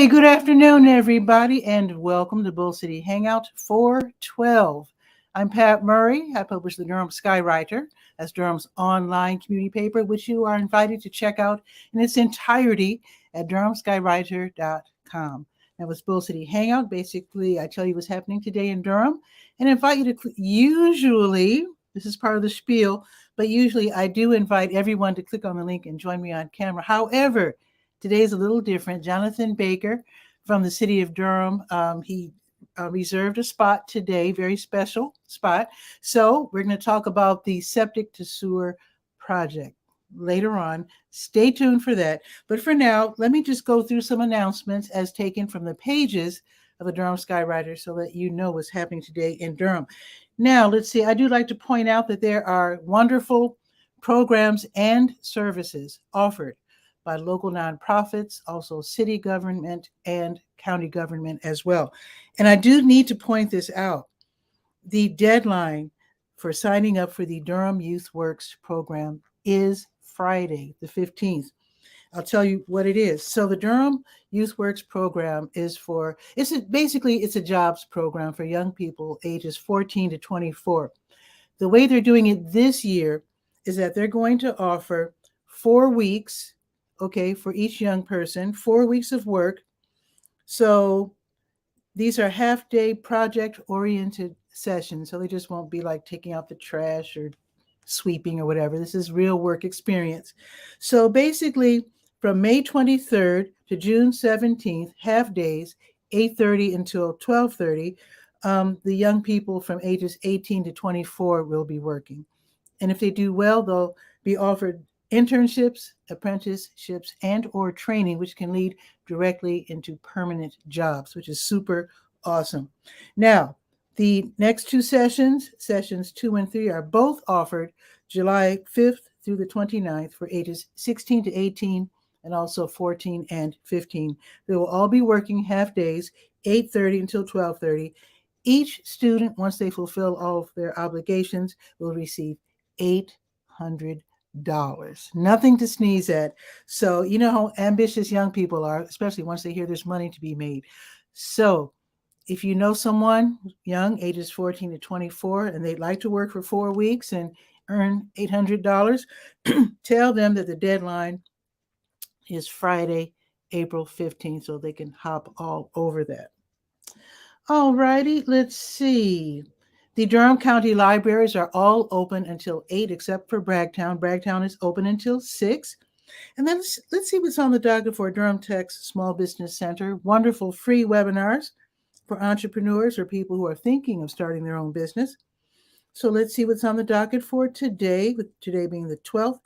Hey, good afternoon, everybody, and welcome to Bull City Hangout 412. I'm Pat Murray. I publish the Durham Skywriter. That's Durham's online community paper, which you are invited to check out in its entirety at durhamskywriter.com. Now, with Bull City Hangout, basically, I tell you what's happening today in Durham and invite you to usually, this is part of the spiel, but usually I do invite everyone to click on the link and join me on camera. However, today is a little different. Jonathan Baker from the city of Durham, he reserved a spot today, very special spot. So we're going to talk about the septic to sewer project later on. Stay tuned for that. But for now, let me just go through some announcements as taken from the pages of the Durham Skywriter so that you know what's happening today in Durham. Now, let's see. I do like to point out that there are wonderful programs and services offered by local nonprofits, also city government and county government as well. And I do need to point this out. The deadline for signing up for the Durham Youth Works program is Friday, the 15th. I'll tell you what it is. So the Durham Youth Works program is basically it's a jobs program for young people ages 14 to 24. The way they're doing it this year is that they're going to offer 4 weeks, okay, for each young person, 4 weeks of work. So these are half-day project-oriented sessions, so they just won't be like taking out the trash or sweeping or whatever. This is real work experience. So basically, from May 23rd to June 17th, half days, 8:30 until 12:30, the young people from ages 18 to 24 will be working. And if they do well, they'll be offered internships, apprenticeships, and or training, which can lead directly into permanent jobs, which is super awesome. Now, the next two sessions 2 and 3, are both offered July 5th through the 29th for ages 16 to 18 and also 14 and 15. They will all be working half days, 8:30 until 12:30. Each student, once they fulfill all of their obligations, will receive $800. Nothing to sneeze at. So you know how ambitious young people are, especially once they hear there's money to be made. So if you know someone young, ages 14 to 24, and they'd like to work for 4 weeks and earn $800, tell them that the deadline is Friday, April 15th, so they can hop all over that. All righty, let's see. The Durham County libraries are all open until 8, except for Bragtown. Bragtown is open until 6. And then let's see what's on the docket for Durham Tech's Small Business Center. Wonderful free webinars for entrepreneurs or people who are thinking of starting their own business. So let's see what's on the docket for today, with today being the 12th.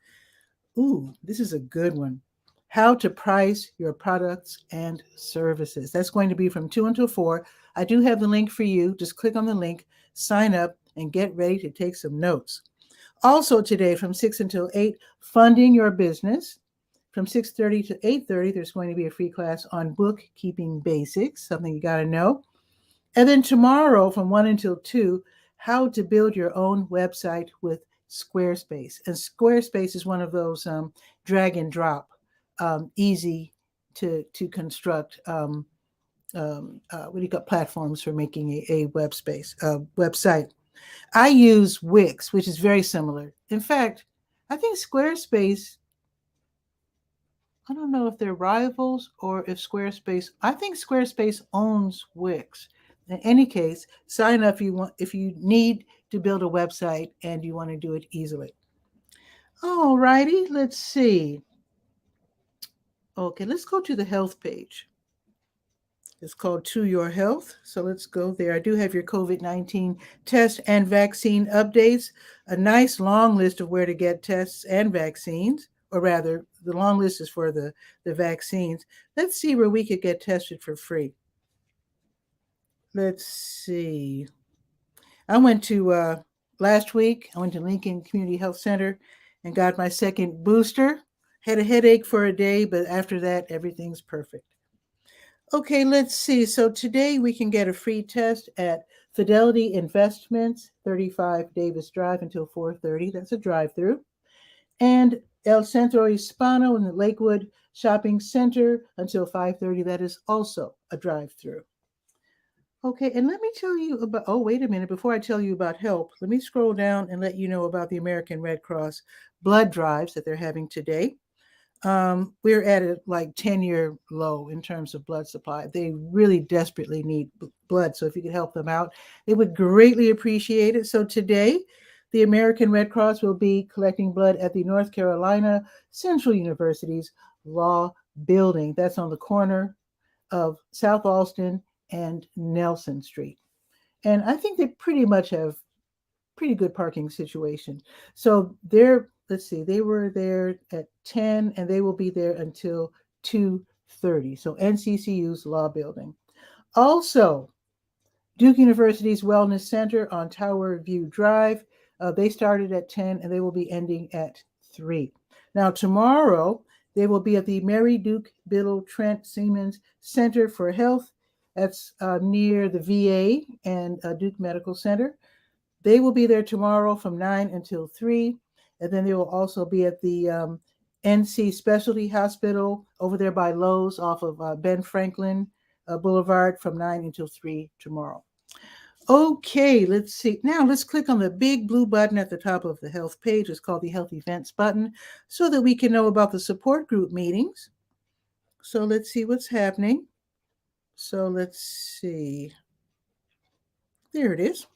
Ooh, this is a good one. How to price your products and services. That's going to be from 2 until 4. I do have the link for you. Just click on the link, sign up, and get ready to take some notes. Also today from 6 until 8, funding your business. From 6:30 to 8:30, there's going to be a free class on bookkeeping basics, something you got to know. And then tomorrow from 1 until 2, how to build your own website with Squarespace. And Squarespace is one of those drag and drop, easy to construct platforms for making a website. I use Wix, which is very similar. In fact, I think Squarespace, I don't know if they're rivals or if I think Squarespace owns Wix. In any case, sign up if you need to build a website and you want to do it easily. All righty, let's see. Okay, let's go to the health page. It's called To Your Health. So let's go there. I do have your COVID-19 test and vaccine updates, a nice long list of where to get tests and vaccines, or rather, the long list is for the vaccines. Let's see where we could get tested for free. Let's see. I went to, last week, I went to Lincoln Community Health Center and got my second booster. Had a headache for a day, but after that, everything's perfect. Okay, let's see. So today we can get a free test at Fidelity Investments, 35 Davis Drive until 4:30. That's a drive-through. And El Centro Hispano in the Lakewood Shopping Center until 5:30. That is also a drive-through. Okay, and let me tell you about, oh, wait a minute. Before I tell you about help, let me scroll down and let you know about the American Red Cross blood drives that they're having today. We're at a like 10-year low in terms of blood supply. They really desperately need blood. So if you could help them out, they would greatly appreciate it. So today, the American Red Cross will be collecting blood at the North Carolina Central University's Law Building. That's on the corner of South Alston and Nelson Street. And I think they pretty much have pretty good parking situation. So let's see, they were there at 10 and they will be there until 2:30. So NCCU's Law Building. Also, Duke University's Wellness Center on Tower View Drive. They started at 10 and they will be ending at 3. Now, tomorrow, they will be at the Mary Duke Biddle Trent Siemens Center for Health. That's near the VA and Duke Medical Center. They will be there tomorrow from 9 until 3. And then they will also be at the NC Specialty Hospital over there by Lowe's off of Ben Franklin Boulevard from 9 until 3 tomorrow. Okay, let's see. Now let's click on the big blue button at the top of the health page. It's called the Health Events button so that we can know about the support group meetings. So let's see what's happening. So let's see. There it is.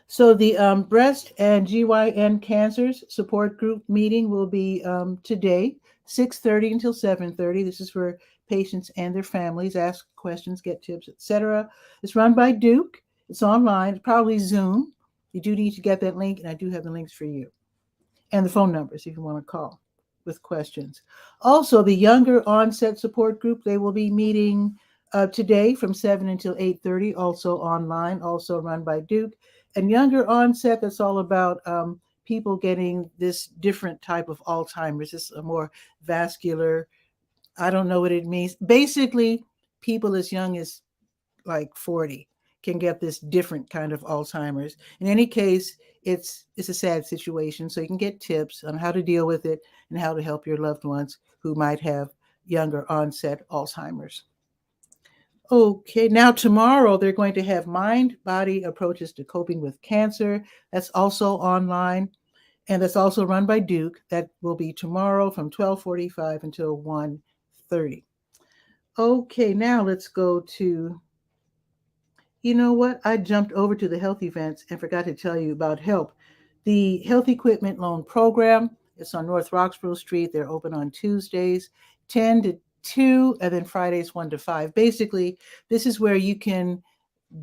So the breast and GYN cancers support group meeting will be today, 6:30 until 7:30. This is for patients and their families. Ask questions, get tips, etc. It's run by Duke. It's online, probably Zoom. You do need to get that link, and I do have the links for you. And the phone numbers if you want to call with questions. Also, the younger onset support group, they will be meeting today from 7 until 8:30, also online, also run by Duke. And younger onset, that's all about people getting this different type of Alzheimer's. It's a more vascular, I don't know what it means. Basically, people as young as like 40 can get this different kind of Alzheimer's. In any case, it's a sad situation. So you can get tips on how to deal with it and how to help your loved ones who might have younger onset Alzheimer's. Okay, now tomorrow they're going to have mind-body approaches to coping with cancer. That's also online, and that's also run by Duke. That will be tomorrow from 12:45 until 1:30. Okay, now let's go to, you know what? I jumped over to the health events and forgot to tell you about HELP. The Health Equipment Loan Program, it's on North Roxborough Street. They're open on Tuesdays, 10 to 2, and then Fridays 1 to 5. Basically, this is where you can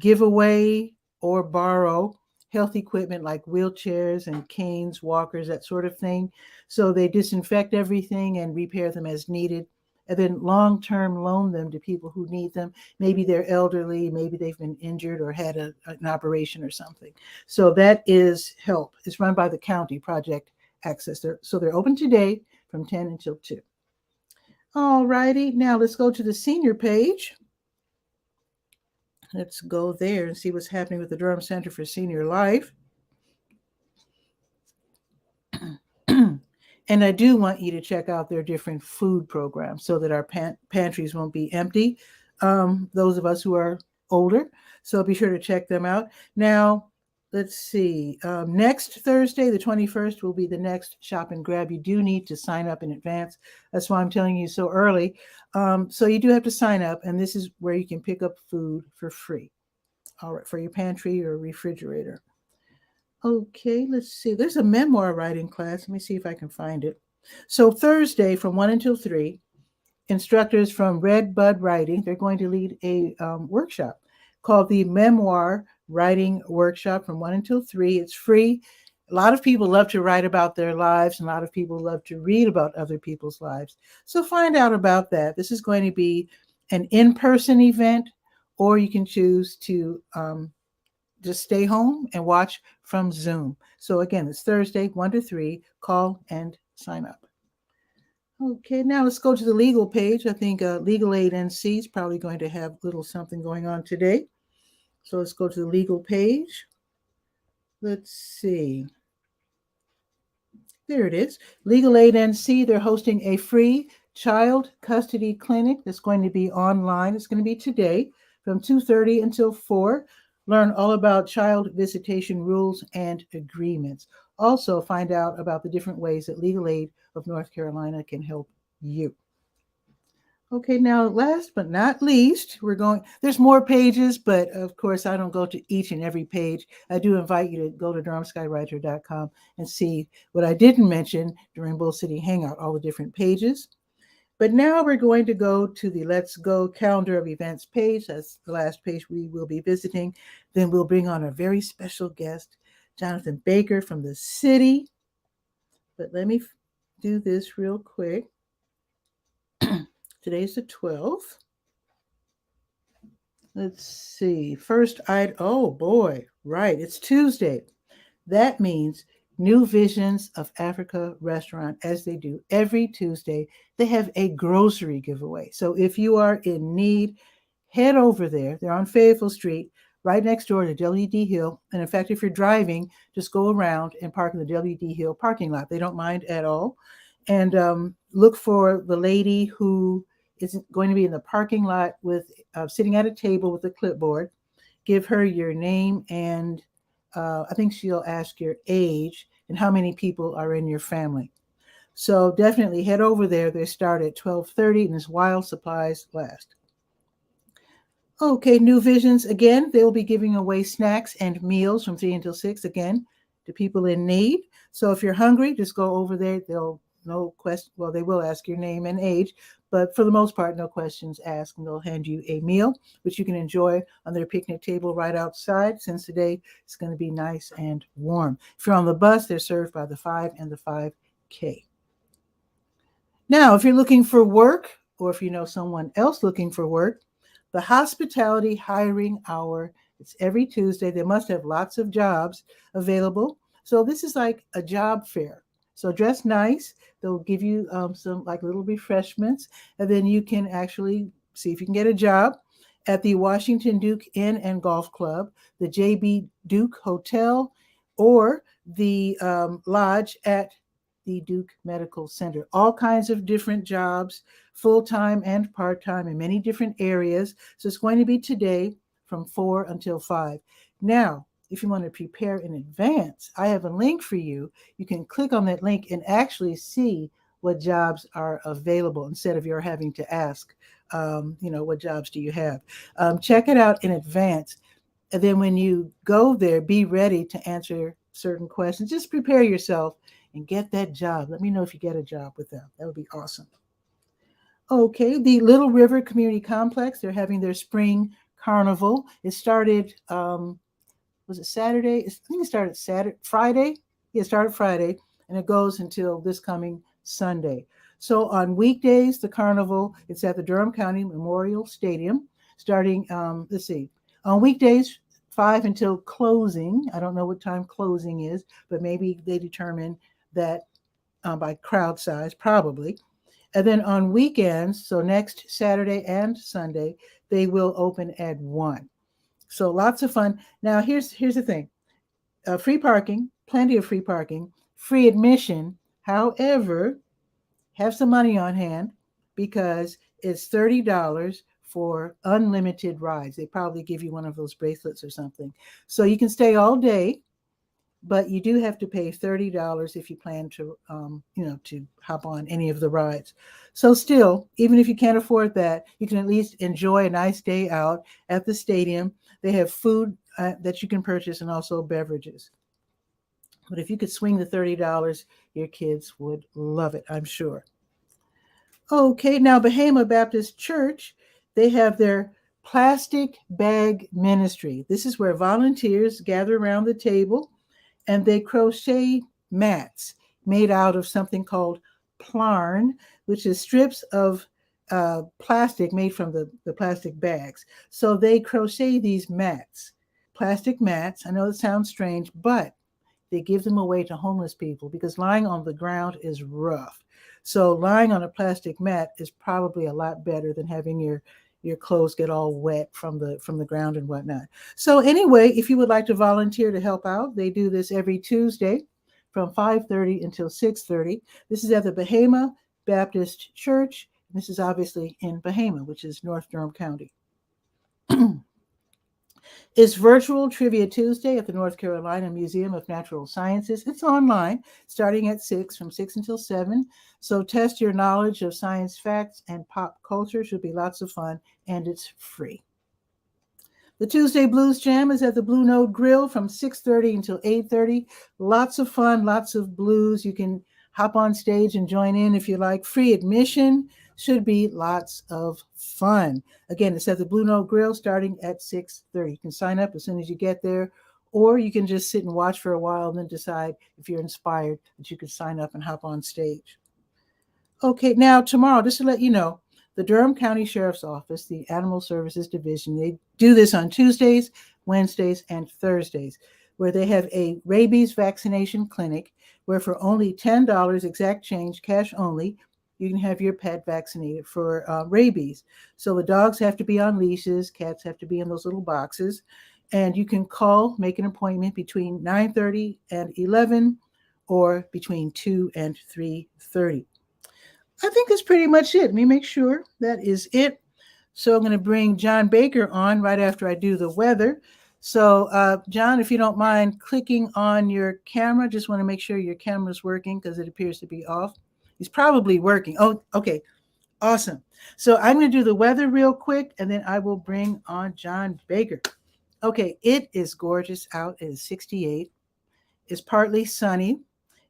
give away or borrow health equipment like wheelchairs and canes, walkers, that sort of thing. So they disinfect everything and repair them as needed, and then long-term loan them to people who need them. Maybe they're elderly, maybe they've been injured or had an operation or something. So that is HELP. It's run by the county, Project Access. So they're open today from 10 until 2. All righty, now let's go to the senior page. Let's go there and see what's happening with the Durham Center for Senior Life. And I do want you to check out their different food programs so that our pantries won't be empty, those of us who are older. So be sure to check them out. Now, let's see. Next Thursday, the 21st, will be the next shop and grab. You do need to sign up in advance. That's why I'm telling you so early. So you do have to sign up, and this is where you can pick up food for free. All right, for your pantry or refrigerator. Okay, let's see. There's a memoir writing class. Let me see if I can find it. So Thursday from 1 until 3, instructors from Red Bud Writing, they're going to lead a workshop called the Memoir Writing Workshop from 1 until 3. It's free. A lot of people love to write about their lives, and a lot of people love to read about other people's lives. So find out about that. This is going to be an in-person event, or you can choose to just stay home and watch from Zoom. So again, it's Thursday, 1 to 3. Call and sign up. Okay, now let's go to the legal page. I think Legal Aid NC is probably going to have a little something going on today. So let's go to the legal page. Let's see. There it is. Legal Aid NC, they're hosting a free child custody clinic that's going to be online. It's going to be today from 2:30 until 4. Learn all about child visitation rules and agreements. Also, find out about the different ways that Legal Aid of North Carolina can help you. Okay, now last but not least, there's more pages, but of course I don't go to each and every page. I do invite you to go to DurhamSkyWriter.com and see what I didn't mention during Bull City Hangout, all the different pages. But now we're going to go to the Let's Go calendar of events page. That's the last page we will be visiting. Then we'll bring on a very special guest, Jonathan Baker from the city. But let me do this real quick. Today's the 12th. Let's see. Oh boy, right. It's Tuesday. That means New Visions of Africa restaurant, as they do every Tuesday, they have a grocery giveaway. So if you are in need, head over there. They're on Fayetteville Street, right next door to W.D. Hill. And in fact, if you're driving, just go around and park in the W.D. Hill parking lot. They don't mind at all. And look for the lady who is going to be in the parking lot with sitting at a table with a clipboard. Give her your name, and I think she'll ask your age and how many people are in your family. So definitely head over there. They start at 12:30, and it's while supplies last. Okay, New Visions, again, they'll be giving away snacks and meals from 3 until 6, again, to people in need. So if you're hungry, just go over there. They will ask your name and age, but for the most part, no questions asked, and they'll hand you a meal, which you can enjoy on their picnic table right outside, since today it's going to be nice and warm. If you're on the bus, they're served by the 5 and the 5K. Now, if you're looking for work, or if you know someone else looking for work, the Hospitality Hiring Hour, it's every Tuesday. They must have lots of jobs available. So this is like a job fair. So dress nice. They'll give you some like little refreshments, and then you can actually see if you can get a job at the Washington Duke Inn and Golf Club, the JB Duke Hotel, or the lodge at the Duke Medical Center. All kinds of different jobs, full-time and part-time in many different areas. So it's going to be today from 4 until 5. Now, if you want to prepare in advance, I have a link for you. You can click on that link and actually see what jobs are available instead of your having to ask, what jobs do you have? Check it out in advance. And then when you go there, be ready to answer certain questions. Just prepare yourself and get that job. Let me know if you get a job with them. That would be awesome. Okay, the Little River Community Complex, they're having their spring carnival. It started, was it Saturday? I think it started Friday. Yeah, it started Friday, and it goes until this coming Sunday. So on weekdays, the carnival, it's at the Durham County Memorial Stadium, starting, on weekdays, 5 until closing. I don't know what time closing is, but maybe they determine that by crowd size, probably. And then on weekends, so next Saturday and Sunday, they will open at 1. So lots of fun. Now, here's the thing. Free parking, plenty of free parking, free admission. However, have some money on hand because it's $30 for unlimited rides. They probably give you one of those bracelets or something. So you can stay all day, but you do have to pay $30 if you plan to, to hop on any of the rides. So still, even if you can't afford that, you can at least enjoy a nice day out at the stadium. They have food that you can purchase and also beverages. But if you could swing the $30, your kids would love it, I'm sure. Okay, now Bahama Baptist Church, they have their plastic bag ministry. This is where volunteers gather around the table and they crochet mats made out of something called plarn, which is strips of plastic made from the plastic bags. So they crochet these mats, plastic mats. I know it sounds strange, but they give them away to homeless people because lying on the ground is rough. So lying on a plastic mat is probably a lot better than having your clothes get all wet from the ground and whatnot. So anyway, if you would like to volunteer to help out, they do this every Tuesday from 5:30 until 6:30. This is at the Bahama Baptist Church. This is obviously in Bahama, which is North Durham County. It's Virtual Trivia Tuesday at the North Carolina Museum of Natural Sciences. It's online, starting at 6, from 6 until 7. So test your knowledge of science facts and pop culture. Should be lots of fun, and it's free. The Tuesday Blues Jam is at the Blue Note Grill from 6:30 until 8:30. Lots of fun, lots of blues. You can hop on stage and join in if you like. Free admission. Should be lots of fun. Again, it's at the Blue Note Grill starting at 6:30. You can sign up as soon as you get there, or you can just sit and watch for a while and then decide if you're inspired that you could sign up and hop on stage. Okay, now tomorrow, just to let you know, the Durham County Sheriff's Office, the Animal Services Division, they do this on Tuesdays, Wednesdays, and Thursdays, where they have a rabies vaccination clinic where for only $10, exact change, cash only, you can have your pet vaccinated for rabies. So the dogs have to be on leashes, cats have to be in those little boxes, and you can call, make an appointment between 9:30 and 11 or between 2 and 3:30. I think that's pretty much it. Let me make sure that is it. So I'm going to bring John Baker on right after I do the weather. So John, if you don't mind clicking on your camera, just want to make sure your camera's working because it appears to be off. He's probably working. Oh, okay. Awesome. So I'm going to do the weather real quick, and then I will bring on John Baker. Okay, it is gorgeous out. It is 68. It's partly sunny.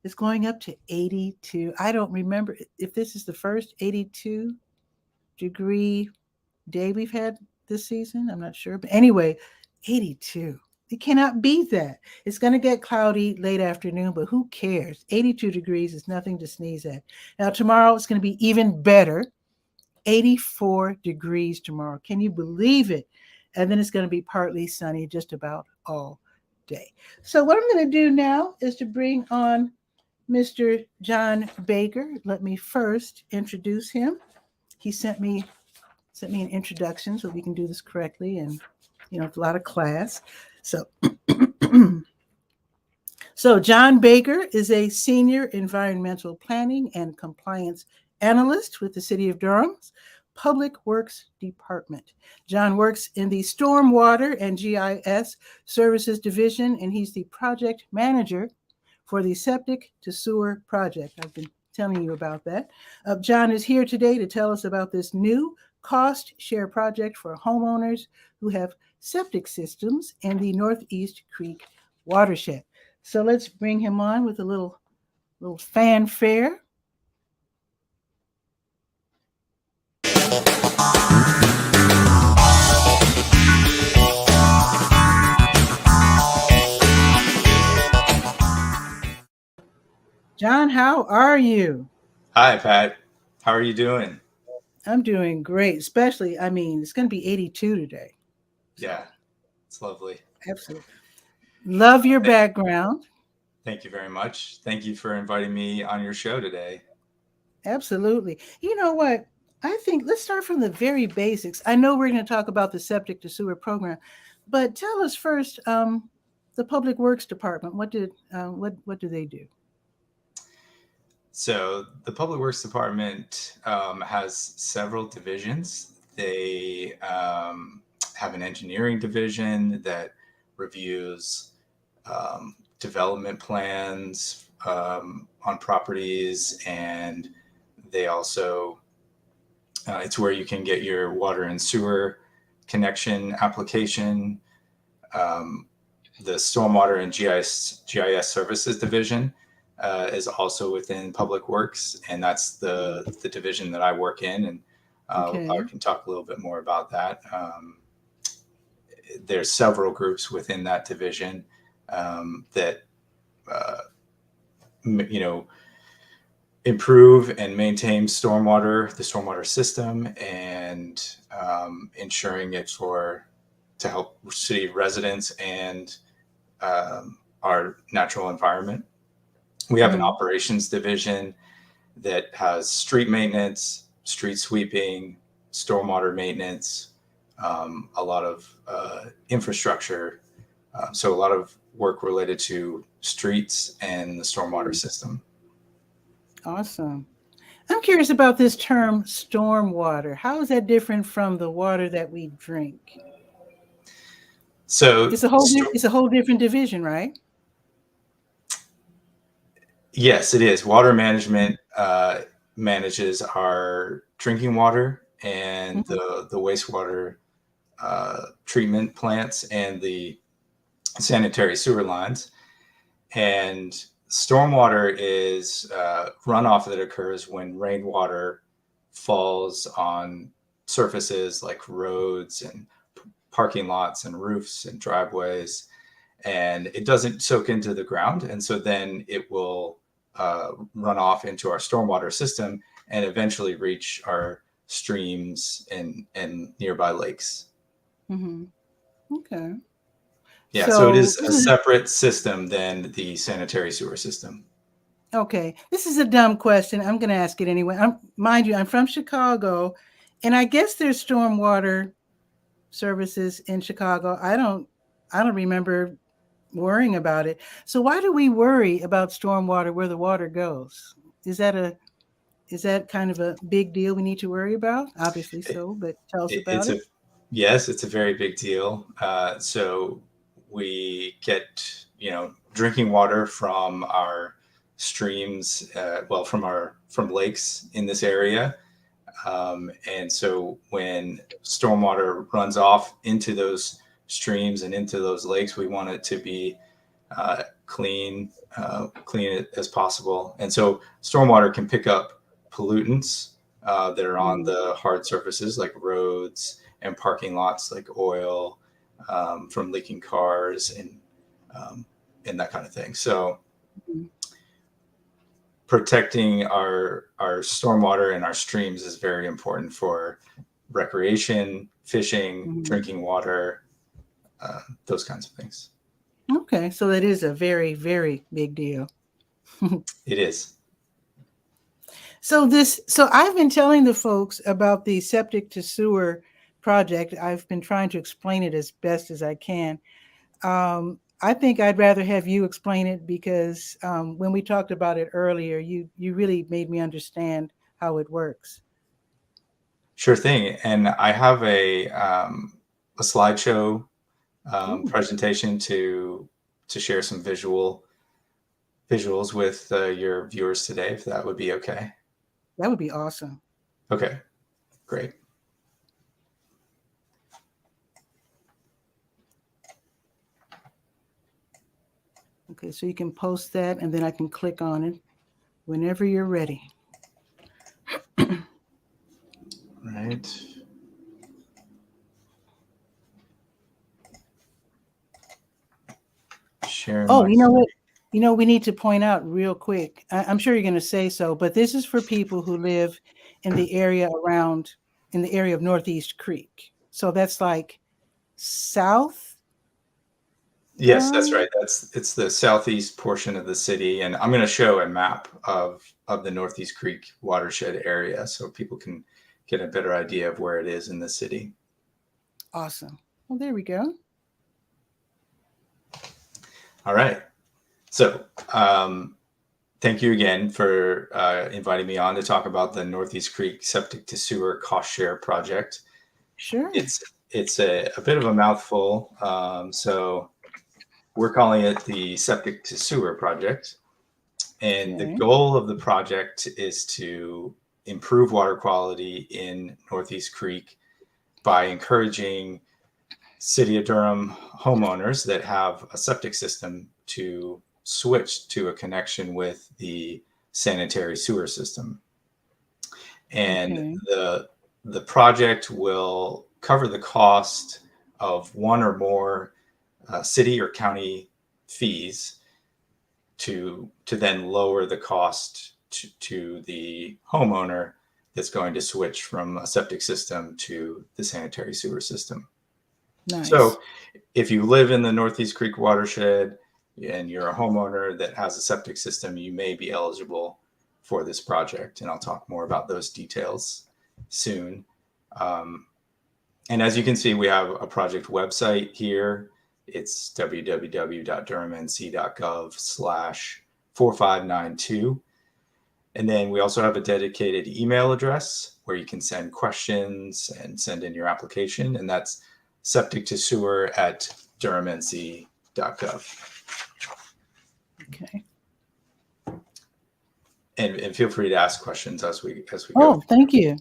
It's going up to 82. I don't remember if this is the first 82-degree day we've had this season. I'm not sure. But anyway, 82. You cannot beat that. It's going to get cloudy late afternoon, but who cares? 82 degrees is nothing to sneeze at. Now, tomorrow it's going to be even better. 84 degrees tomorrow. Can you believe it? And then it's going to be partly sunny just about all day. So what I'm going to do now is to bring on Mr. John Baker. Let me first introduce him. He sent me an introduction so we can do this correctly, and it's a lot of class. So John Baker is a senior environmental planning and compliance analyst with the City of Durham's Public Works Department. John works in the Stormwater and GIS Services Division, and he's the project manager for the Septic to Sewer project. I've been telling you about that. John is here today to tell us about this new cost share project for homeowners who have septic systems in the Northeast Creek watershed. So let's bring him on with a little fanfare. John, how are you? Hi, Pat. How are you doing? I'm doing great, especially, it's going to be 82 today. Yeah, it's lovely. Absolutely. Love your background. Thank you very much. Thank you for inviting me on your show today. Absolutely. You know what? I think let's start from the very basics. I know we're going to talk about the septic to sewer program, but tell us first, the Public Works Department, what do they do? So the Public Works Department has several divisions. They have an engineering division that reviews development plans on properties, and they also, it's where you can get your water and sewer connection application. The Stormwater and GIS Services Division is also within Public Works, and that's the division that I work in, and Okay. I can talk a little bit more about that. There's several groups within that division that improve and maintain the stormwater system, and ensuring it to help city residents and our natural environment. We have an operations division that has street maintenance, street sweeping, stormwater maintenance, a lot of infrastructure So a lot of work related to streets and the stormwater system. Awesome. I'm curious about this term stormwater. How is that different from the water that we drink? So It's a whole different division, right? yes, it is. Water management manages our drinking water and the wastewater treatment plants and the sanitary sewer lines. And stormwater is runoff that occurs when rainwater falls on surfaces like roads and parking lots and roofs and driveways, and it doesn't soak into the ground. And so then it will run off into our stormwater system and eventually reach our streams and nearby lakes. Mm-hmm. Okay. Yeah, so it is a separate system than the sanitary sewer system. Okay, this is a dumb question. I'm going to ask it anyway. Mind you, I'm from Chicago, and I guess there's stormwater services in Chicago. I don't remember worrying about it. So why do we worry about stormwater where the water goes? Is that kind of a big deal we need to worry about? Obviously so, but tell us about it. Yes, it's a very big deal. So we get, drinking water from our streams, from lakes in this area. And so when stormwater runs off into those streams and into those lakes, we want it to be clean as possible. And so stormwater can pick up pollutants that are on the hard surfaces like roads and parking lots, like oil from leaking cars and that kind of thing. So protecting our stormwater and our streams is very important for recreation, fishing, drinking water, those kinds of things. Okay, so that is a very, very big deal. It is. So I've been telling the folks about the septic to sewer project. I've been trying to explain it as best as I can. I think I'd rather have you explain it because when we talked about it earlier, you really made me understand how it works. Sure thing. And I have a slideshow presentation to share some visuals with your viewers today, if that would be okay. That would be awesome. Okay, great. Okay, so you can post that and then I can click on it whenever you're ready. Right. Share. Oh, you know what? We need to point out real quick. I'm sure you're going to say so, but this is for people who live in the area of Northeast Creek. So that's like south. Yes, that's right. It's the southeast portion of the city, and I'm going to show a map of the Northeast Creek watershed area so people can get a better idea of where it is in the city. Awesome. Well, there we go. All right. So thank you again for inviting me on to talk about the Northeast Creek Septic to Sewer Cost Share Project. Sure. It's a bit of a mouthful. So we're calling it the Septic to Sewer Project. And the goal of the project is to improve water quality in Northeast Creek by encouraging City of Durham homeowners that have a septic system to switch to a connection with the sanitary sewer system. And the project will cover the cost of one or more city or county fees to then lower the cost to the homeowner that's going to switch from a septic system to the sanitary sewer system. Nice. So if you live in the Northeast Creek watershed and you're a homeowner that has a septic system, you may be eligible for this project. And I'll talk more about those details soon. And as you can see, we have a project website here. It's www.durhamnc.gov/4592. And then we also have a dedicated email address where you can send questions and send in your application. And that's septictosewer@durhamnc.gov. Okay. And feel free to ask questions as we go. Oh, thank you.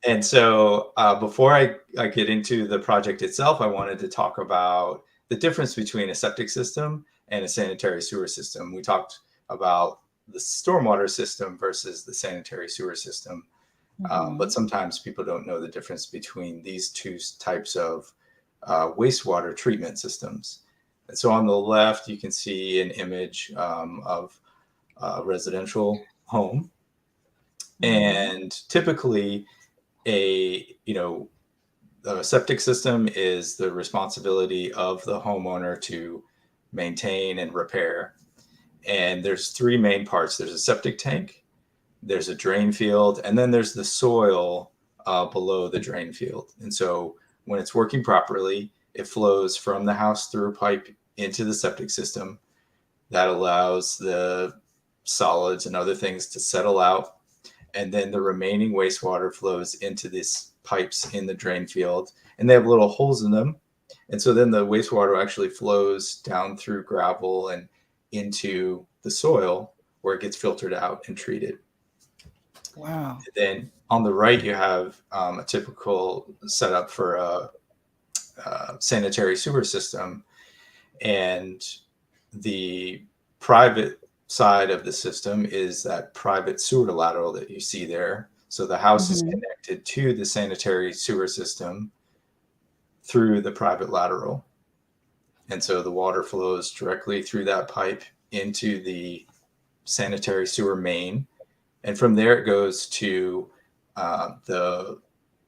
And so before I get into the project itself, I wanted to talk about the difference between a septic system and a sanitary sewer system. We talked about the stormwater system versus the sanitary sewer system. But sometimes people don't know the difference between these two types of wastewater treatment systems. And so on the left, you can see an image of a residential home. And typically a septic system is the responsibility of the homeowner to maintain and repair. And there's three main parts. There's a septic tank, there's a drain field, and then there's the soil below the drain field. And so when it's working properly, it flows from the house through a pipe into the septic system. That allows the solids and other things to settle out. And then the remaining wastewater flows into these pipes in the drain field, and they have little holes in them. And so then the wastewater actually flows down through gravel and into the soil where it gets filtered out and treated. Wow. And then on the right, you have a typical setup for a sanitary sewer system. And the private side of the system is that private sewer lateral that you see there. So the house is connected to the sanitary sewer system through the private lateral. And so the water flows directly through that pipe into the sanitary sewer main. And from there, it goes to the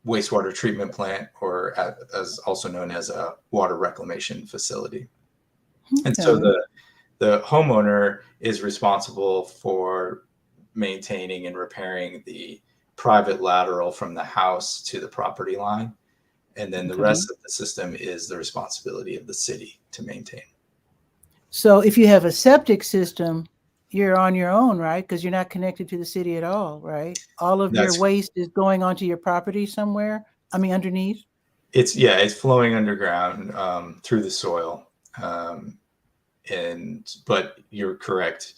wastewater treatment plant, or as also known as a water reclamation facility. Okay. And so the homeowner is responsible for maintaining and repairing the private lateral from the house to the property line. And then the rest of the system is the responsibility of the city to maintain. So if you have a septic system, you're on your own, right? Because you're not connected to the city at all, right? All of your waste is going onto your property somewhere. I mean, underneath. It's flowing underground through the soil. But you're correct.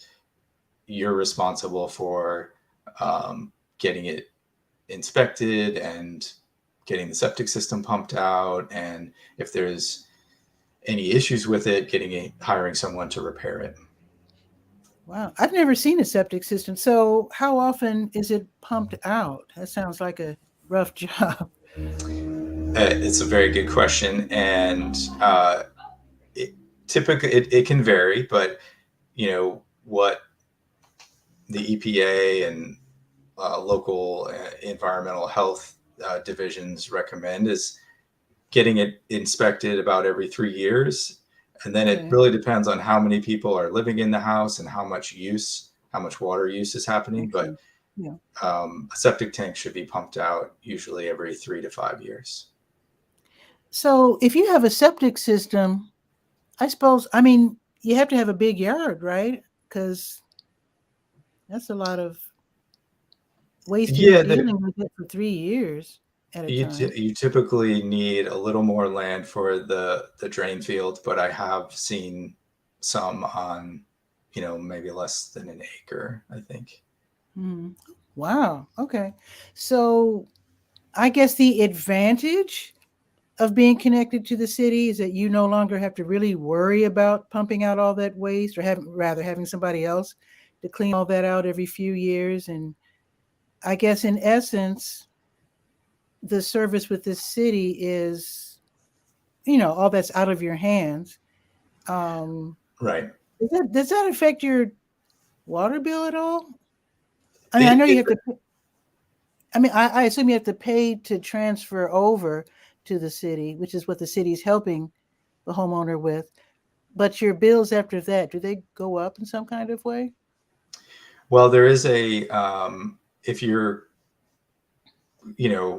You're responsible for getting it inspected and getting the septic system pumped out. And if there's any issues with it, hiring someone to repair it. Wow. I've never seen a septic system. So how often is it pumped out? That sounds like a rough job. It's a very good question. And typically it can vary, but what the EPA and local environmental health divisions recommend is getting it inspected about every 3 years. And then it really depends on how many people are living in the house and how much water use is happening. But a septic tank should be pumped out usually every 3 to 5 years. So if you have a septic system, I suppose, you have to have a big yard, right? Because that's a lot of waste you're dealing with it for 3 years at a time. You typically need a little more land for the drain field, but I have seen some on, maybe less than an acre, I think. Wow. Okay. So I guess the advantage of being connected to the city is that you no longer have to really worry about pumping out all that waste, or having somebody else to clean all that out every few years. And I guess in essence, the service with this city is, all that's out of your hands. Right. Does that affect your water bill at all? I know you have to. I assume you have to pay to transfer over to the city, which is what the city's helping the homeowner with. But your bills after that, do they go up in some kind of way? Well, there is if you're,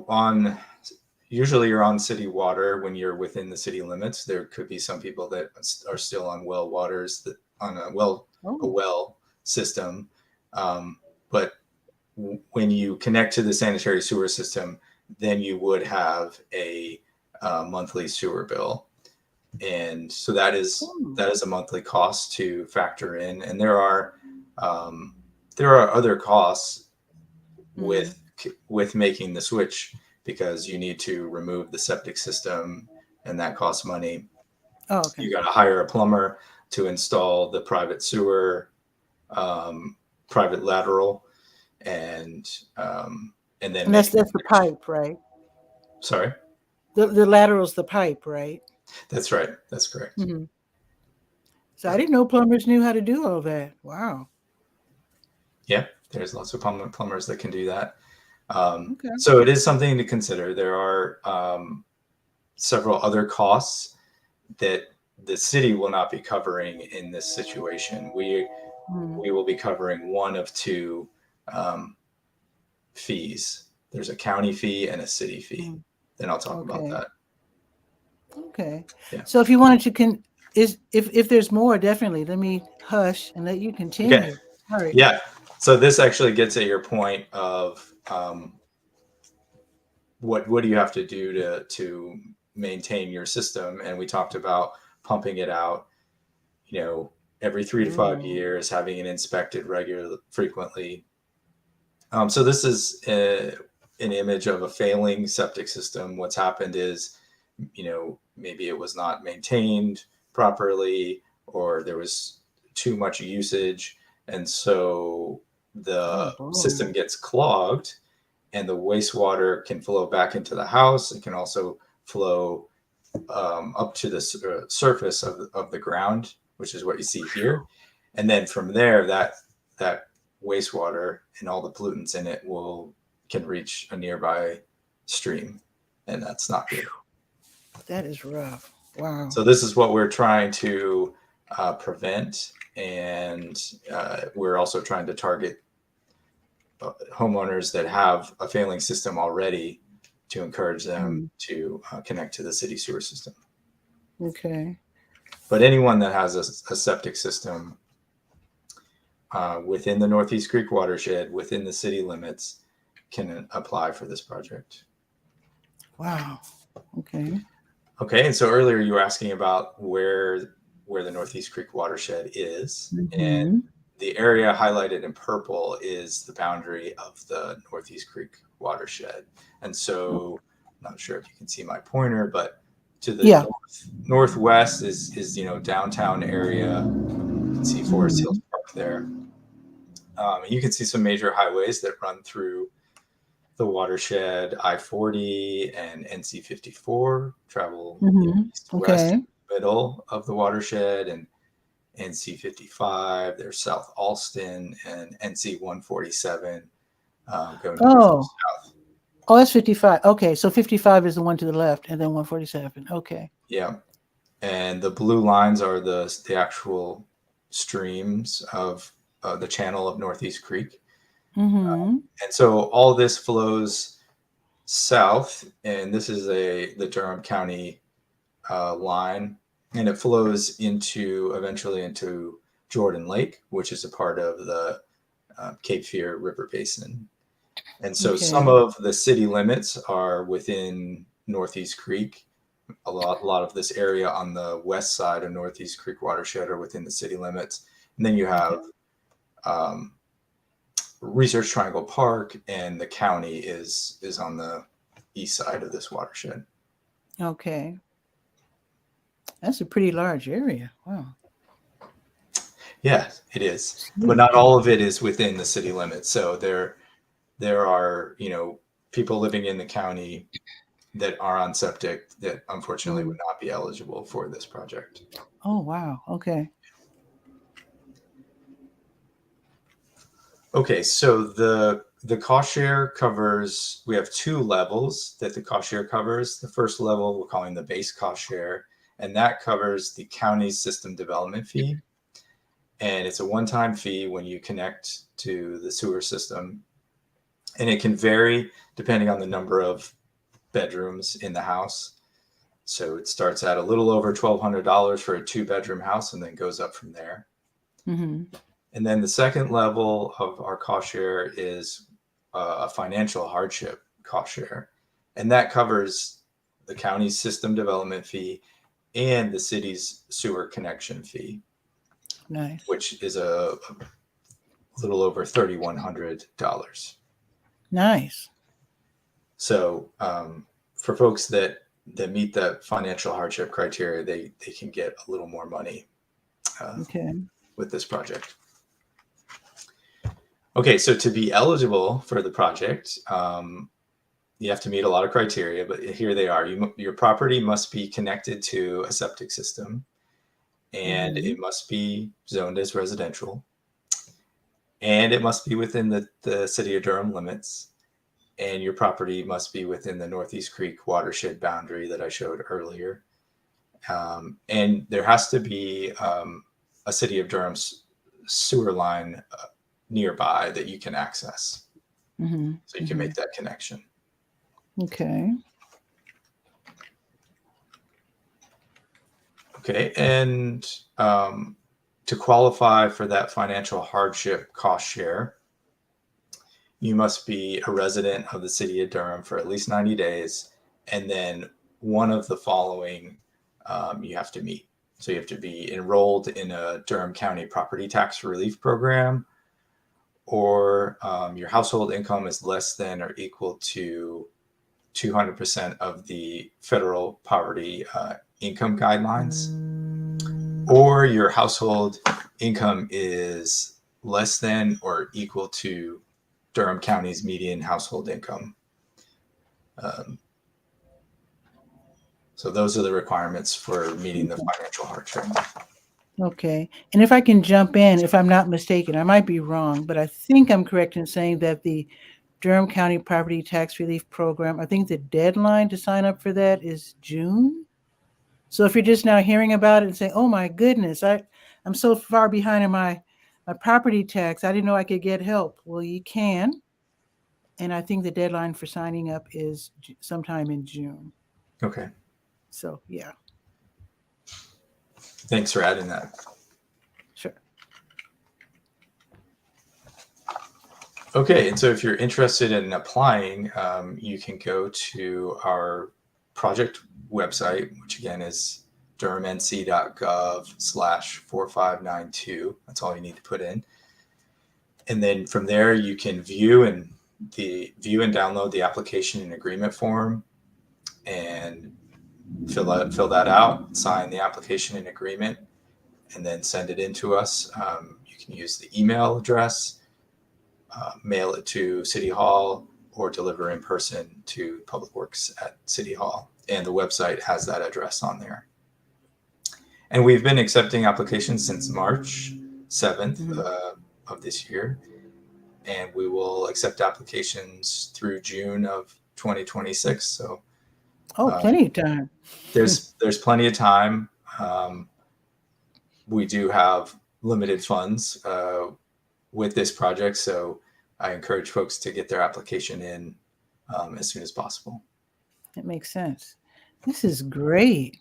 on usually you're on city water when you're within the city limits. There could be some people that are still on well waters, that on a well system. But when you connect to the sanitary sewer system, then you would have a monthly sewer bill. And so that is a monthly cost to factor in. And there are other costs with making the switch, because you need to remove the septic system, and that costs money. Oh, okay. You got to hire a plumber to install the private sewer, private lateral, and then that's the pipe, right? Sorry, the lateral's the pipe, right? That's right. That's correct. Mm-hmm. So I didn't know plumbers knew how to do all that. Wow. Yeah, there's lots of plumbers that can do that. So it is something to consider. There are several other costs that the city will not be covering in this situation. We will be covering one of two fees. There's a county fee and a city fee. Then I'll talk about that. Okay. Yeah. So if you wanted to if there's more, definitely let me hush and let you continue. Okay. All right. Yeah. So this actually gets at your point of what do you have to do to maintain your system? And we talked about pumping it out, every 3 to 5 years, having it inspected frequently. So this is an image of a failing septic system. What's happened is, maybe it was not maintained properly, or there was too much usage. And so the system gets clogged, and the wastewater can flow back into the house. It can also flow up to the surface of the ground, which is what you see here. And then from there, that wastewater and all the pollutants in it can reach a nearby stream, and that's not good. That is rough. Wow. So this is what we're trying to prevent, and we're also trying to target homeowners that have a failing system already, to encourage them to connect to the city sewer system. Okay. But anyone that has a septic system within the Northeast Creek watershed, within the city limits, can apply for this project. Wow. Okay. Okay, and so earlier you were asking about where the Northeast Creek watershed is, and the area highlighted in purple is the boundary of the Northeast Creek watershed. And so, I'm not sure if you can see my pointer, but to the northwest is downtown area. You can see Forest Hills Park there. You can see some major highways that run through the watershed. I-40 and NC-54 travel east west in the middle of the watershed, and NC-55, there's South Alston, and NC-147 going south. Oh, that's 55. Okay, so 55 is the one to the left, and then 147. Okay. Yeah, and the blue lines are the actual streams of the channel of Northeast Creek. And so all this flows south, and this is the Durham County line, and it flows eventually into Jordan Lake, which is a part of the Cape Fear River Basin. And so some of the city limits are within Northeast Creek. A lot of this area on the west side of Northeast Creek watershed are within the city limits. And then you have Research Triangle Park, and the county is on the east side of this watershed. Okay. That's a pretty large area. Wow. Yeah, it is. But not all of it is within the city limits. So there are, people living in the county that are on septic that unfortunately would not be eligible for this project. Oh, wow. Okay. Okay, so the cost share covers, we have 2 levels that the cost share covers. The first level we're calling the base cost share, and that covers the county's system development fee. And it's a one-time fee when you connect to the sewer system. And it can vary depending on the number of bedrooms in the house. So it starts at a little over $1,200 for a 2-bedroom house and then goes up from there. Mm-hmm. And then the second level of our cost share is a financial hardship cost share. And that covers the county's system development fee and the city's sewer connection fee. Nice. Which is a little over $3,100. Nice. So for folks that meet the financial hardship criteria, they can get a little more money with this project. Okay, so to be eligible for the project, you have to meet a lot of criteria, but here they are. Your property must be connected to a septic system, and it must be zoned as residential, and it must be within the city of Durham limits, and your property must be within the Northeast Creek watershed boundary that I showed earlier. And there has to be a city of Durham's sewer line nearby that you can access. So you can make that connection. Okay. Okay, and to qualify for that financial hardship cost share, you must be a resident of the city of Durham for at least 90 days, and then one of the following you have to meet. So you have to be enrolled in a Durham County property tax relief program, or your household income is less than or equal to 200% of the federal poverty income guidelines, or your household income is less than or equal to Durham County's median household income. So those are the requirements for meeting the financial hardship. Okay. And if I can jump in, if I'm not mistaken, I might be wrong, but I think I'm correct in saying that the Durham County Property Tax Relief Program, I think the deadline to sign up for that is June. So if you're just now hearing about it and saying, oh my goodness, I'm so far behind in my property tax, I didn't know I could get help. Well, you can. And I think the deadline for signing up is sometime in June. Okay. So, yeah. Thanks for adding that. Sure. Okay, and so if you're interested in applying, you can go to our project website, which again is durhamnc.gov/4592. That's all you need to put in. And then from there, you can view and download the application and agreement form, and fill that out, sign the application and agreement, and then send it in to us. You can use the email address, mail it to City Hall, or deliver in person to Public Works at City Hall. And the website has that address on there. And we've been accepting applications since March 7th of this year. And we will accept applications through June of 2026. So plenty of time. There's plenty of time. We do have limited funds with this project, so I encourage folks to get their application in as soon as possible. That makes sense. This is great.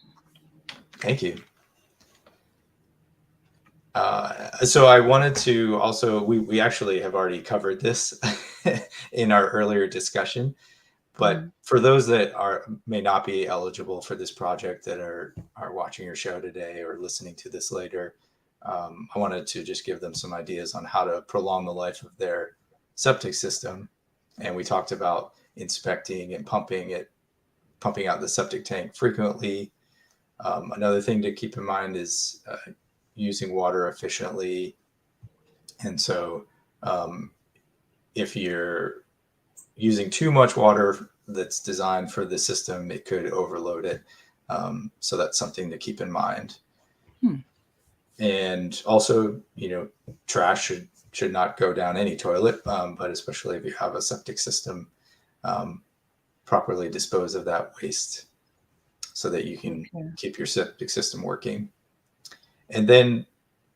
Thank you. So I wanted to also, we actually have already covered this in our earlier discussion, but for those that may not be eligible for this project that are watching your show today or listening to this later, I wanted to just give them some ideas on how to prolong the life of their septic system. And we talked about inspecting and pumping out the septic tank frequently. Another thing to keep in mind is using water efficiently. And so if you're using too much water that's designed for the system, it could overload it. So that's something to keep in mind. And also, trash should not go down any toilet, but especially if you have a septic system, properly dispose of that waste so that you can keep your septic system working. And then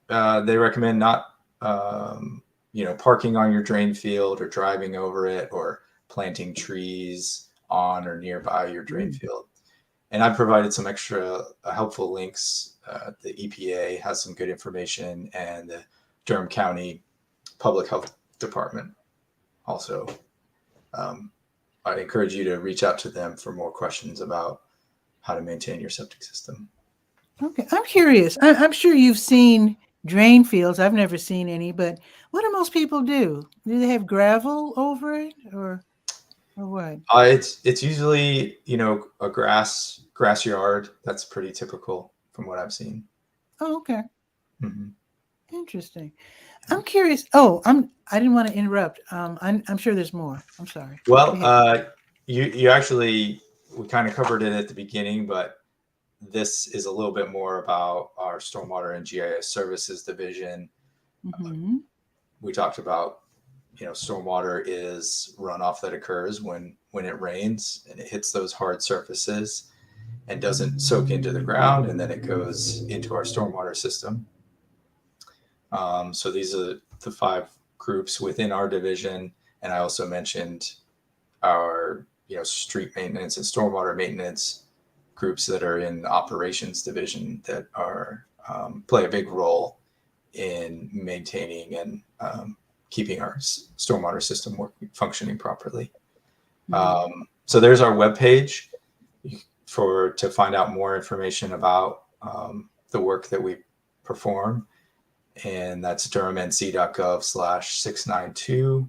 they recommend not, parking on your drain field or driving over it or planting trees on or nearby your drain field. And I've provided some extra helpful links. The EPA has some good information, and the Durham County Public Health Department also. I'd encourage you to reach out to them for more questions about how to maintain your septic system. Okay, I'm curious. I'm sure you've seen drain fields. I've never seen any, but what do most people do? Do they have gravel over it, or what? It's usually, a grass yard. That's pretty typical from what I've seen. Oh, okay. Mm-hmm. Interesting. I'm curious. Oh, I didn't want to interrupt. I'm sure there's more. I'm sorry. Well, you actually, we kind of covered it at the beginning, but this is a little bit more about our stormwater and GIS services division. Mm-hmm. We talked about, stormwater is runoff that occurs when it rains and it hits those hard surfaces and doesn't soak into the ground, and then it goes into our stormwater system. So these are the 5 groups within our division. And I also mentioned our, street maintenance and stormwater maintenance groups that are in the operations division that are play a big role in maintaining and keeping our stormwater system functioning properly. Mm-hmm. So there's our webpage to find out more information about the work that we perform. And that's durhamnc.gov/692.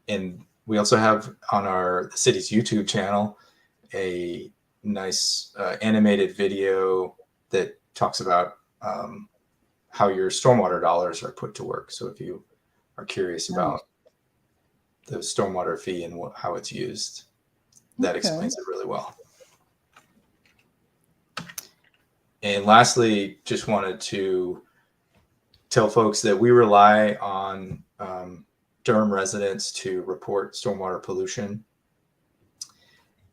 And we also have on the city's YouTube channel a nice animated video that talks about how your stormwater dollars are put to work. So if you are curious about the stormwater fee and how it's used, that explains it really well. And lastly, just wanted to tell folks that we rely on Durham residents to report stormwater pollution.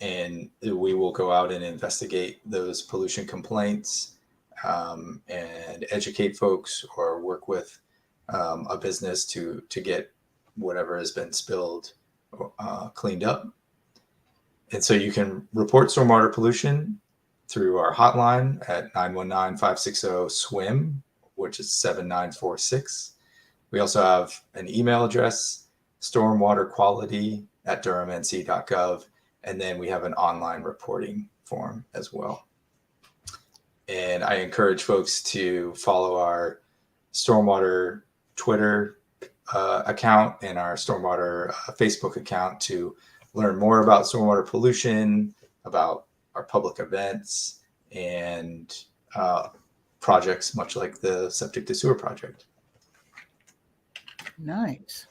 And we will go out and investigate those pollution complaints and educate folks or work with a business to get whatever has been spilled cleaned up. And so you can report stormwater pollution through our hotline at 919-560-SWIM, which is 7946. We also have an email address, stormwaterquality@durhamnc.gov. And then we have an online reporting form as well. And I encourage folks to follow our stormwater Twitter account and our stormwater Facebook account to learn more about stormwater pollution, about our public events, and projects much like the Septic to Sewer project. Nice.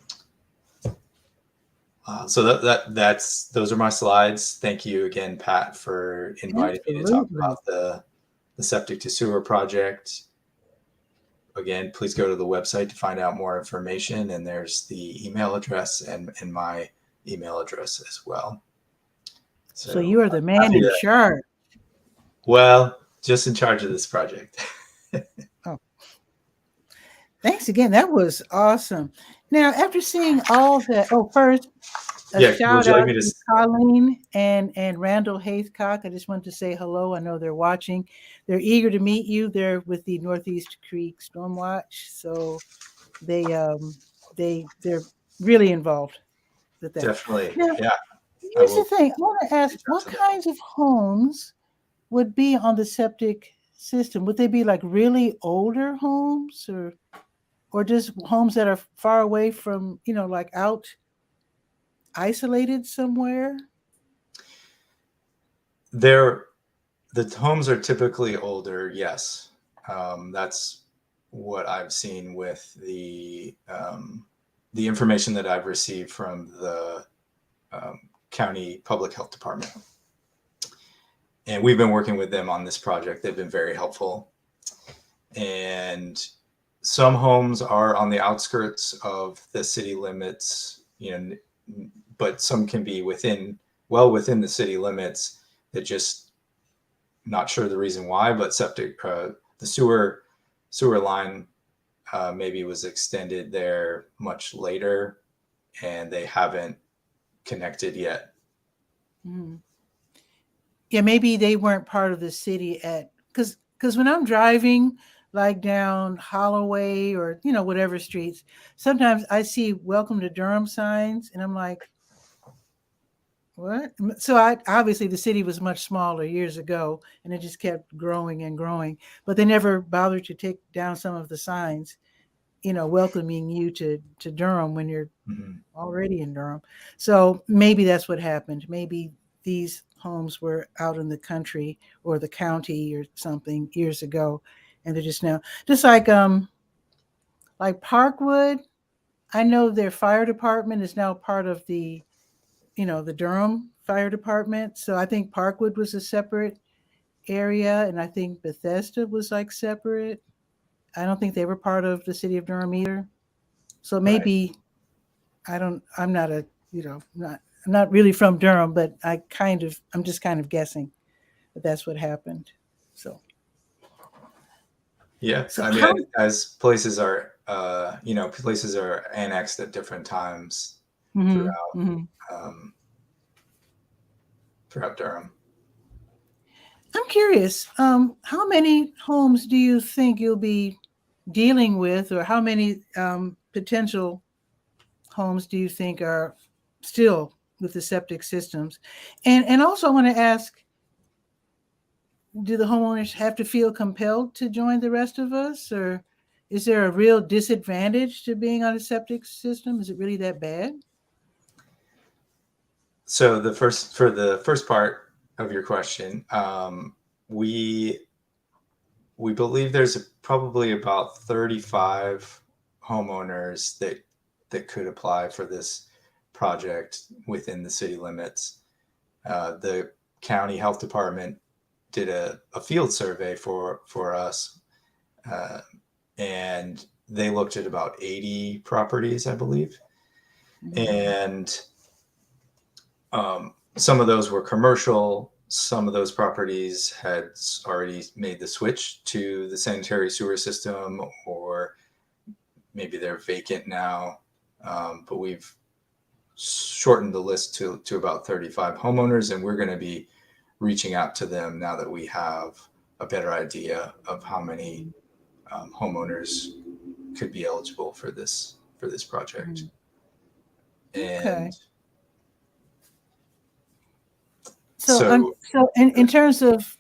So those are my slides. Thank you again, Pat, for inviting me to talk about the Septic to Sewer project. Again, please go to the website to find out more information. And there's the email address and my email address as well. So you are the man in charge. Well, just in charge of this project. Oh, thanks again. That was awesome. Now, after seeing all that, first, shout out to Colleen and Randall 𝗕𝗧𝗧. I just wanted to say hello. I know they're watching. They're eager to meet you. They're with the Northeast Creek Stormwatch, so they're really involved with that. Definitely, now, yeah. Here's the thing. I want to ask, what kinds of homes would be on the septic system? Would they be like really older homes, or just homes that are far away from, like out isolated somewhere? The homes are typically older, yes. That's what I've seen with the information that I've received from the county public health department. And we've been working with them on this project. They've been very helpful. And some homes are on the outskirts of the city limits, but some can be within the city limits. That just not sure the reason why, but the sewer line maybe was extended there much later, and they haven't connected yet Mhm. Yeah, maybe they weren't part of the city at because when I'm driving like down Holloway or whatever streets, sometimes I see "Welcome to Durham" signs, and I'm like, what? So I obviously the city was much smaller years ago, and it just kept growing and growing. But they never bothered to take down some of the signs, welcoming you to Durham when you're Mhm. already in Durham. So maybe that's what happened. Maybe these homes were out in the country or the county or something years ago, and they're just now just like Parkwood. I know their fire department is now part of the Durham Fire Department. So I think Parkwood was a separate area, and I think Bethesda was like separate. I don't think they were part of the city of Durham either. So Right. maybe I'm not I'm not really from Durham, but I'm just kind of guessing that that's what happened. So Yeah. so I mean, how places are annexed at different times mhm, throughout mhm. um, throughout Durham. I'm curious, how many homes do you think you'll be dealing with, or how many potential homes do you think are still with the septic systems? And also I want to ask, do the homeowners have to feel compelled to join the rest of us, or is there a real disadvantage to being on a septic system? Is it really that bad? So for the first part of your question, we we believe there's probably about 35 homeowners that could apply for this project within the city limits. The county health department did a field survey for us, uh, and they looked at about 80 properties, I believe, Mhm. and some of those were commercial. Some of those properties had already made the switch to the sanitary sewer system, or maybe they're vacant now. But we've shortened the list to about 35 homeowners, and we're going to be reaching out to them now that we have a better idea of how many homeowners could be eligible for this project. Mhm. And Okay. So, so, in terms of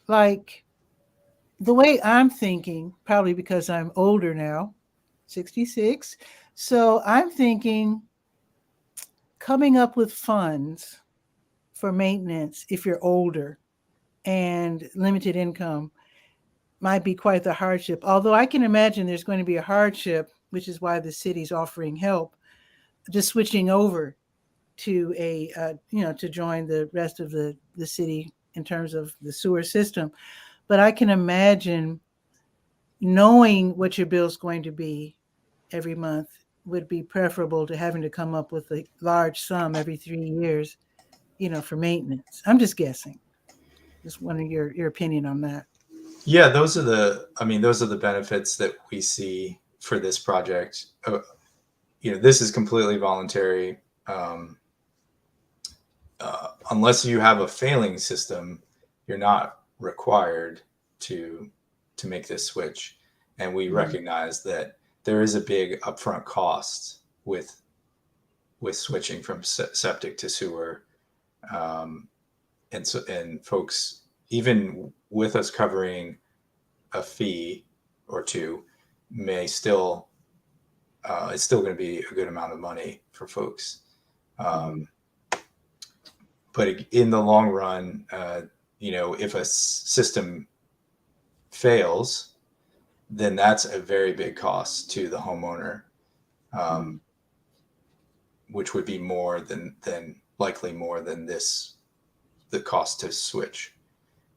like the way I'm thinking, probably because I'm older now, 66. So I'm thinking coming up with funds for maintenance if you're older and limited income might be quite the hardship. Although I can imagine there's going to be a hardship, which is why the city's offering help, just switching over to to join the rest of the city in terms of the sewer system. But I can imagine knowing what your bill's going to be every month would be preferable to having to come up with a large sum every 3 years, for maintenance. I'm just guessing. Just wondering your opinion on that. yeah, those are the benefits that we see for this project. This is completely voluntary. Um, unless you have a failing system, you're not required to make this switch. And we Mhm. recognize that there is a big upfront cost with switching from septic to sewer. Um, and folks, even with us covering a fee or two, may still it's still going to be a good amount of money for folks. Mhm. Um, but in the long run, if a system fails, then that's a very big cost to the homeowner, um, Mhm. which would be more than likely more than the cost to switch.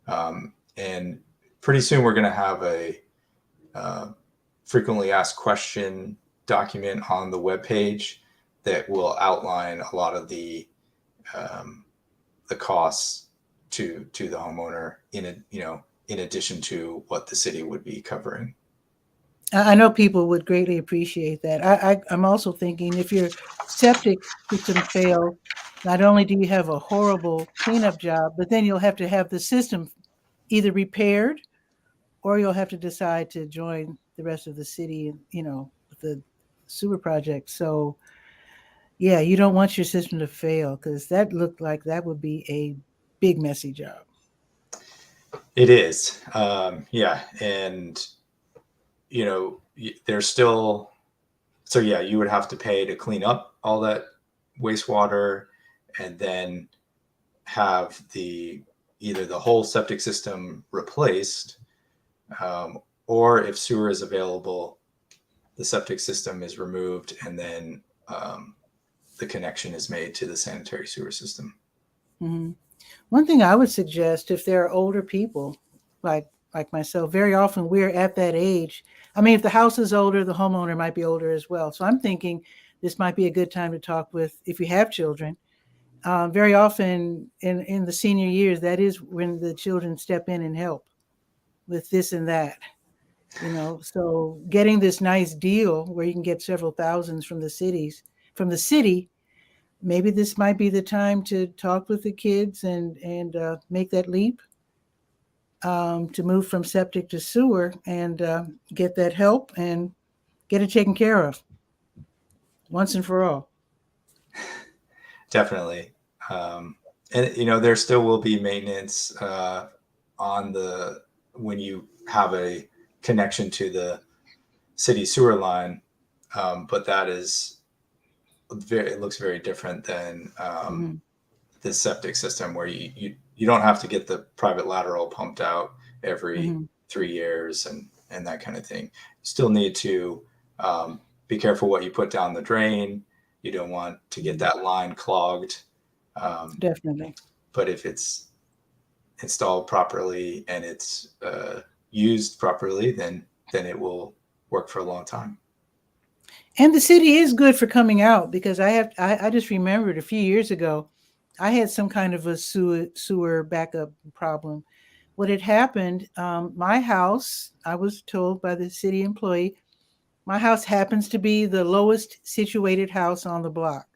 And pretty soon we're going to have a uh, frequently asked question document on the webpage that will outline a lot of um, the costs to the homeowner in addition to what the city would be covering. I know people would greatly appreciate that. I'm also thinking if your septic system fails, Not only do you have a horrible cleanup job, but then you'll have to have the system either repaired or you'll have to decide to join the rest of the city, with the sewer project. So, yeah, you don't want your system to fail because that looked like that would be a big, messy job. It is. Yeah. And, there's still, so yeah, you would have to pay to clean up all that wastewater and then have either the whole septic system replaced, or if sewer is available, the septic system is removed and then the connection is made to the sanitary sewer system. Mm-hmm. One thing I would suggest, if there are older people like myself, very often we're at that age. I mean, if the house is older, the homeowner might be older as well. So I'm thinking this might be a good time to talk with, if you have children. Very often in the senior years, that is when the children step in and help with this and that. So getting this nice deal where you can get several thousands from the city, maybe this might be the time to talk with the kids and make that leap, to move from septic to sewer and get that help and get it taken care of once and for all. Definitely. And there still will be maintenance when you have a connection to the city sewer line, but that is it looks very different than the septic system, where you don't have to get the private lateral pumped out every 3 years and that kind of thing. You still need to be careful what you put down the drain. You don't want to get that line clogged. Definitely. But if it's installed properly and it's used properly, then it will work for a long time. And the city is good for coming out, because I just remembered a few years ago, I had some kind of a sewer backup problem. What had happened, my house, I was told by the city employee, my house happens to be the lowest situated house on the block.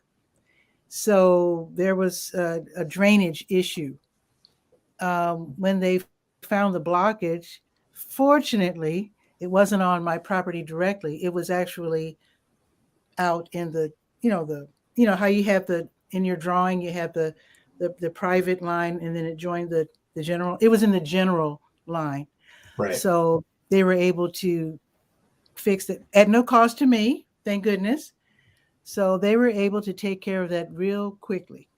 So there was a drainage issue. When they found the blockage, fortunately, it wasn't on my property directly. It was actually out in the, how you have in your drawing, you have the private line and then it joined the general. It was in the general line. Right. So they were able to fix it at no cost to me, thank goodness. So they were able to take care of that real quickly.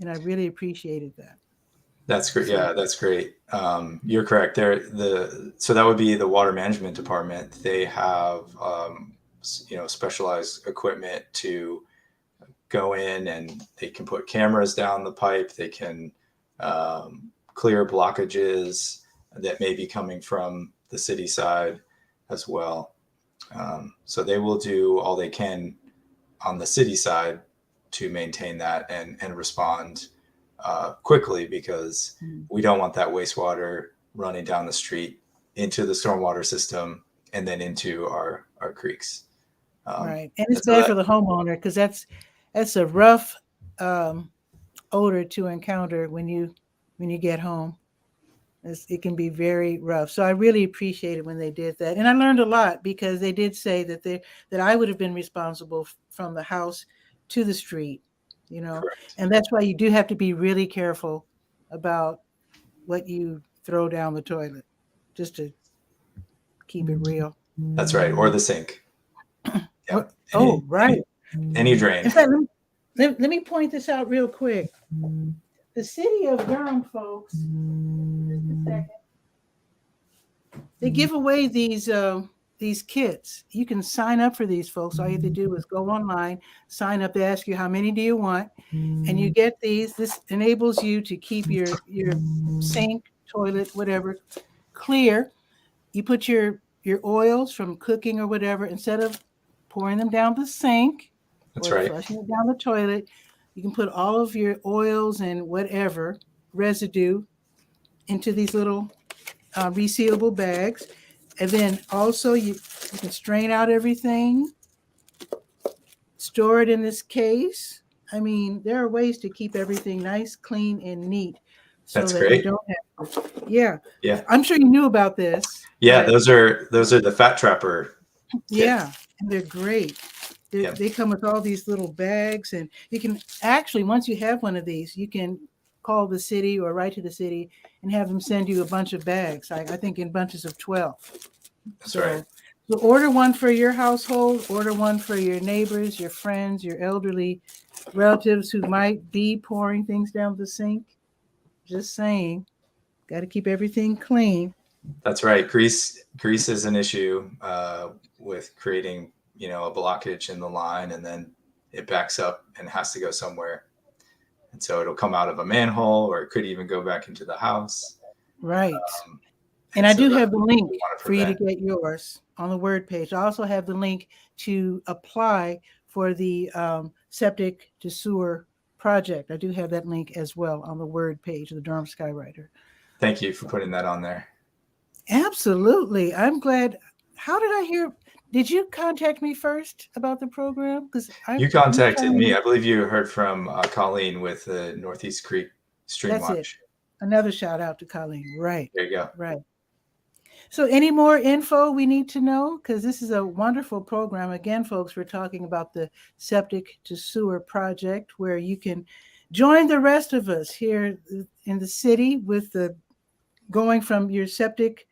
And I really appreciated that. That's great. Yeah, that's great. You're correct. So that would be the water management department. They have, specialized equipment to go in, and they can put cameras down the pipe. They can clear blockages that may be coming from the city side as well. So they will do all they can on the city side to maintain that and respond quickly, because we don't want that wastewater running down the street into the stormwater system and then into our creeks. Right. And it's bad for the homeowner, because that's a rough odor to encounter when you get home. It can be very rough. So I really appreciated when they did that. And I learned a lot, because they did say that I would have been responsible from the house to the street, Correct. And that's why you do have to be really careful about what you throw down the toilet, just to keep it real. That's right. Or the sink. Yeah. Right. Any drain. In fact, let me point this out real quick. The city of Durham, folks, just a second, they give away these kits. You can sign up for these, folks. All you have to do is go online, sign up. They ask you how many do you want, and you get these. This enables you to keep your sink, toilet, whatever, clear. You put your oils from cooking or whatever, instead of pouring them down the sink. That's or right. Flushing it down the toilet, you can put all of your oils and whatever residue into these little resealable bags. And then also you can strain out everything, store it in this case. I mean, there are ways to keep everything nice, clean, and neat so That's that you great. don't have to. Yeah. Yeah. I'm sure you knew about this, Yeah, but those are the Fat Trapper kits. yeah, and they're great. Yeah, They come with all these little bags, and you can actually, once you have one of these, you can call the city or write to the city and have them send you a bunch of bags. I think in bunches of 12. that's right. So order one for your household, order one for your neighbors, your friends, your elderly relatives who might be pouring things down the sink. Just saying, got to keep everything clean. That's right. Grease is an issue with creating, a blockage in the line, and then it backs up and has to go somewhere. And so it'll come out of a manhole, or it could even go back into the house. Right. Um, And I so do that's have the what link we want to for you to prevent. get yours on the word page. I also have the link to apply for the septic to sewer project. I do have that link as well on the word page of the Durham Skywriter. Thank you for putting that on there. Absolutely. I'm glad. How did I hear? Did you contact me first about the program? Because You contacted me. I believe you heard from Colleen with the Northeast Creek Stream That's it. Watch. Another shout out to Colleen. Right. There you go. Right. So, any more info we need to know? Because this is a wonderful program. Again, folks, we're talking about the Septic to Sewer project, where you can join the rest of us here in the city with the going from your septic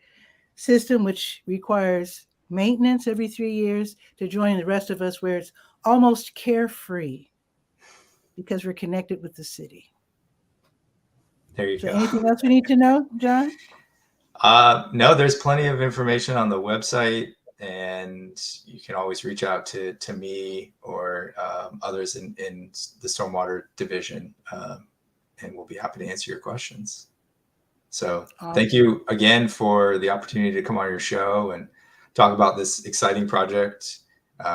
system, which requires maintenance every 3 years, to join the rest of us where it's almost carefree because we're connected with the city. There you So, go. anything else we need to know, John? No, there's plenty of information on the website, and you can always reach out to me or others in the Stormwater Division, and we'll be happy to answer your questions. So thank you again for the opportunity to come on your show and talk about this exciting project.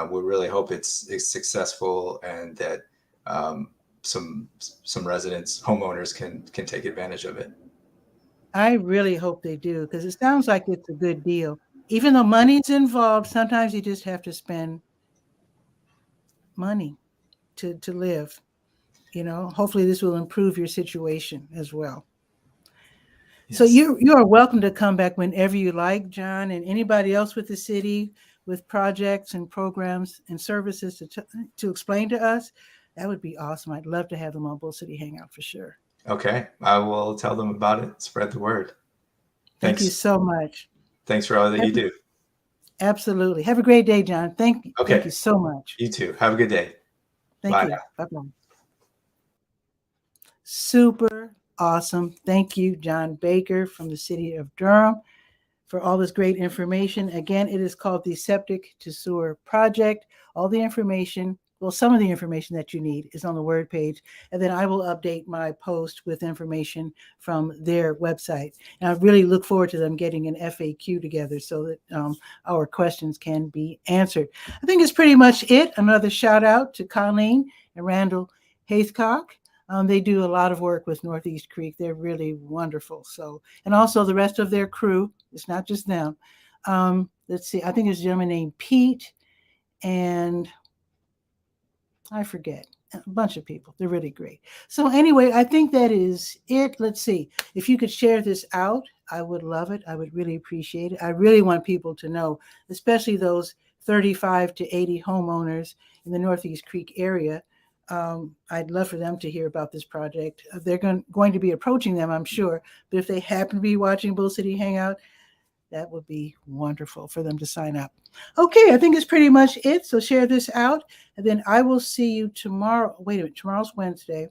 We really hope it's successful, and that some residents, homeowners can take advantage of it. I really hope they do, because it sounds like it's a good deal. Even though money's involved, sometimes you just have to spend money to live. Hopefully this will improve your situation as well. Yes. So you are welcome to come back whenever you like, John, and anybody else with the city with projects and programs and services to explain to us. That would be awesome. I'd love to have them on Bull City Hangout for sure. Okay. I will tell them about it. Spread the word. Thank you so much. Thanks for all that you do. Absolutely. Have a great day, John. Thank you. Okay. Thank you so much. You too. Have a good day. Thank you. Bye-bye. Super awesome. Thank you, John Baker from the city of Durham, for all this great information. Again, it is called the Septic to Sewer Project. All the information, well, some of the information that you need is on the word page. And then I will update my post with information from their website. And I really look forward to them getting an FAQ together so that our questions can be answered. I think it's pretty much it. Another shout out to Colleen and Randall Haythcock. They do a lot of work with Northeast Creek. They're really wonderful. So, and also the rest of their crew. It's not just them. Let's see. I think there's a gentleman named Pete, and I forget, a bunch of people. They're really great. So anyway, I think that is it. Let's see. If you could share this out, I would love it. I would really appreciate it. I really want people to know, especially those 35 to 80 homeowners in the Northeast Creek area. I'd love for them to hear about this project. They're going to be approaching them, I'm sure. But if they happen to be watching Bull City Hangout, that would be wonderful for them to sign up. Okay, I think it's pretty much it. So share this out, and then I will see you tomorrow. Wait a minute, tomorrow's Wednesday.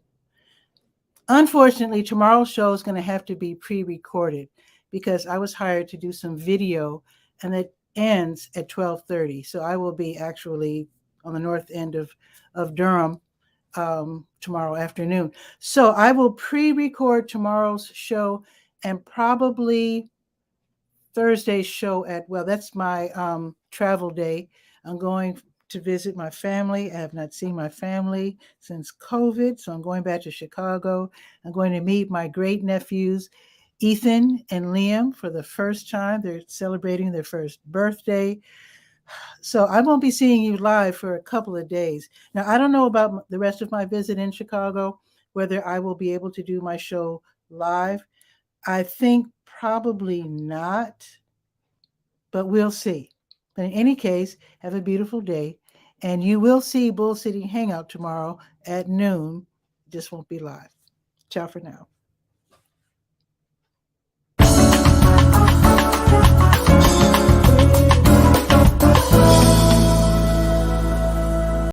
Unfortunately, tomorrow's show is going to have to be pre-recorded because I was hired to do some video, and it ends at 12:30. So I will be actually on the north end of Durham tomorrow afternoon. So I will pre-record tomorrow's show and probably Thursday's show that's my travel day. I'm going to visit my family. I have not seen my family since COVID, so I'm going back to Chicago. I'm going to meet my great nephews, Ethan and Liam, for the first time. They're celebrating their first birthday. So I won't be seeing you live for a couple of days. Now, I don't know about the rest of my visit in Chicago, whether I will be able to do my show live. I think probably not, but we'll see. But in any case, have a beautiful day. And you will see Bull City Hangout tomorrow at noon. Just won't be live. Ciao for now.